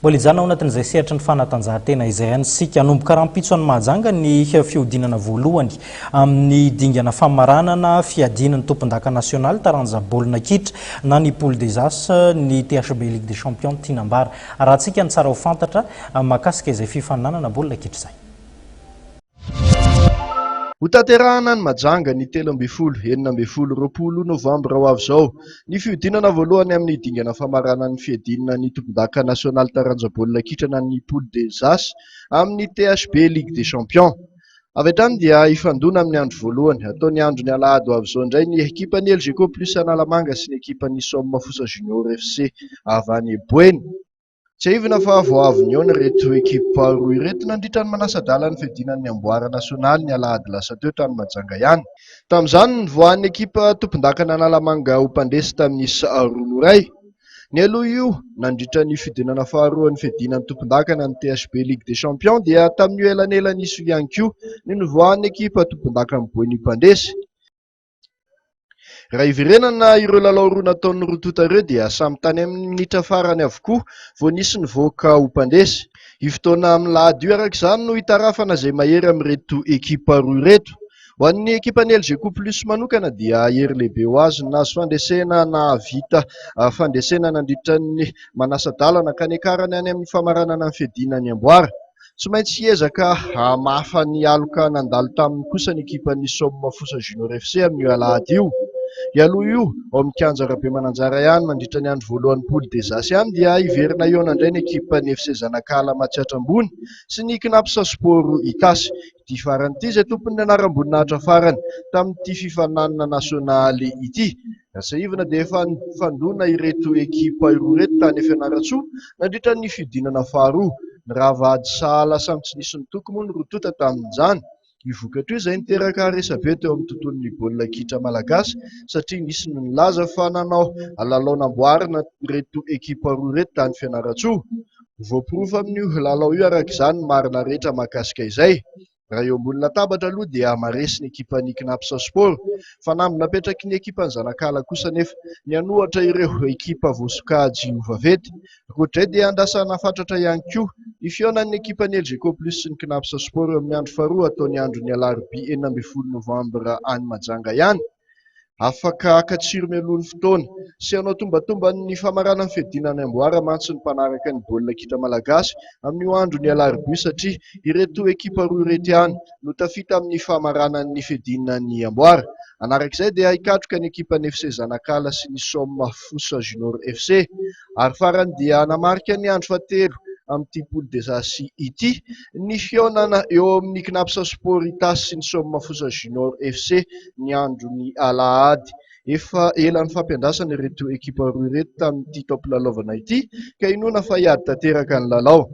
Mbola ijana ao anatin'izay sehatra ny fanatanjahantena izay ansika hanomboka rahampitso any Mahajanga ny fiodinana voalohany amin'ny dingana famaranana fiadinan'ny tompon-daka nasionaly taranja baolina kitra na ny Poule des As ny THB Ligue des Champions tinambara. Raha antsika ny tsara ho fantatra mahakasika izay fifaninanana baolina kitra izay. Utaterana ny Mahajanga ny 13-20 Novambra ho avy izao ny fiodinana voalohany amin'ny dingana famaranana ny fiadinana ny tompon-daka nasionaly taranja baolina kitra na ny Poule des As amin'ny THB Ligue des Champions. Avy hatrany dia ifandona amin'ny andro voalohany ataony andro ny alahady ho avy izao indray ny ekipan'ny LGK plus Analamanga sy ny ekipan'ny Somme Fossa Junior FC avy any Boeny. Tsy aivina fa voavy ny eo ny reto ekipa roa ireto nandritra ny manasa-dala ny fiadinan'ny Amboara nasionaly ny alahady lasa teo tany Mahajanga ihany. Tamin'izany ny voan'ny ekipa tompon-dakana Analamanga ho mpandesy tamin'ny Ronoray. Ny aloha io nandritra ny fidinana faharoa ny fiadinan'ny tompon-dakana ny THB Ligue des Champions dia tamin'io elanelan'iso ihany koa ny voan'ny ekipa tompon-dakana Boeny mpandesy. Raha iverenana ireo lalao roa nataon'ny rotota ireo dia samy tany amin'ny minitra farany avokoa vao nisy nivoaka ho mpandesy. Io fotoana amin'ny lahady io arak'izany no hitarafana izay mahery amin'ireto ekipa roa ireto. Ho an'ny ekipan'ny LGK plus manokana dia hery lehibe ho azy nahazo fandresena na vita fandresena nandritra ny manasa-dalana kanekarany any amin'ny famaranana ny fiadinan'ny Amboara. Tsy maintsy hiezaka hamafa ny aloka nandalo taminy kosa ny ekipan'ny Somme Fossa Junior FC amin'io alahady io. Aloha io ao amin'ny kianja Rabe Mananjara ihany mandritra ny andro voalohany Poule des As ihany dia iverina eo nandray ny ekipan'ny FC Zanakala Matsiatra Ambony sy ny Knapsa Sport Itasy. Ity farany ity izay tompon'ny anaram-boninahitra farany tamin'ity fifaninanana nasionaly ity. Asa ivana dia efa fandona ireto ekipa roa ireto tany Fianaratsoa nandritra ny fiodinana faharoa. Ny ravady sahala samy tsy nisy nitoko moa ny rotota tamin'izany. Io vokatra io izay niteraka resabe teo amin'ny tontolon'ny baolina kitra malagasy satria nisy ny nilaza fa nanao lalao namboarina reto ekipa roa reto tany Fianaratsoa. Voaporofo amin'io lalao io arak'izany ny marina rehetra mahakasika izay. Raha eo ambony latabatra aloha dia maresy ny ekipan'ny Knapsa Sport fa napetraky ny ekipan'ny Zanakala kosa nefa ny hanohatra ireo ekipa voasokajy ho vaventy. Ankoatr'izay dia andasana fatratra ihany koa ny fihaonan'ny ekipan'ny LGK plus sy ny Knapsa Sport amin'ny andro faharoa ataony andro ny alarobia 20 Novambra any Mahajanga ihany. Afaka akatsiro mialohan'ny fotoana sy hanao tombatomba ny famaranana ny fiadinan'ny Amboara mantsy ny mpanaraka ny baolina kitra malagasy amin'io andro ny alarobia satria ireto ekipa roa ireto ihany no tafita amin'ny famaranan'ny fiadinan'ny Amboara. Anarak'izay dia hikatroka ny ekipan'ny FC Zanakala sy ny Somme Fossa Junior FC ary farany dia namarika ny andro fahatelo amin'ity Poule des As ity ny fihaonana eo amin'ny Knapsa Sport Itasy sy ny Somme Fossa Junior FC ny andro ny alahady. Efa ela ny fampiandrasana ireto ekipa roa ireto tamin'ity taopilalavaona ity ka inoana fa hiady tanteraka ny lalao.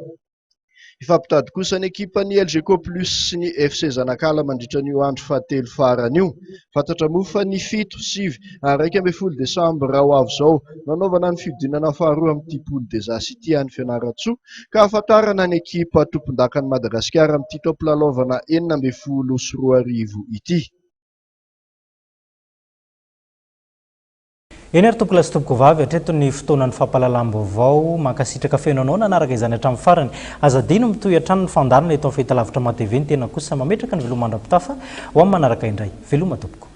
Ifampitady kosa ny ekipan'ny LGK plus sy ny FC Zanakala mandritra n'io andro fahatelo farany io. Fantatra moa fa ny 7-9 Desambra ho avy izao nanaovana ny fiodinana faharoa amin'ity Poule des As ity any Fianaratsoa ka ahafantarana ny ekipa tompon-dakan'i Madagasikara amin'ity taopilalavaona 12 ity. Eny ary tompoko lasy tompoko vavy hatreto ny fotoanan'ny fampahalalam-baovao mankasitraka fenonao nanaraka izany hatramin'ny farany azadino mitohy hatrany ny fandarana eto amin'ny fahitalavitra matv ny tena kosa mametraka ny veloma mandra-pitafa ho amin'ny manaraka indray veloma tompoko.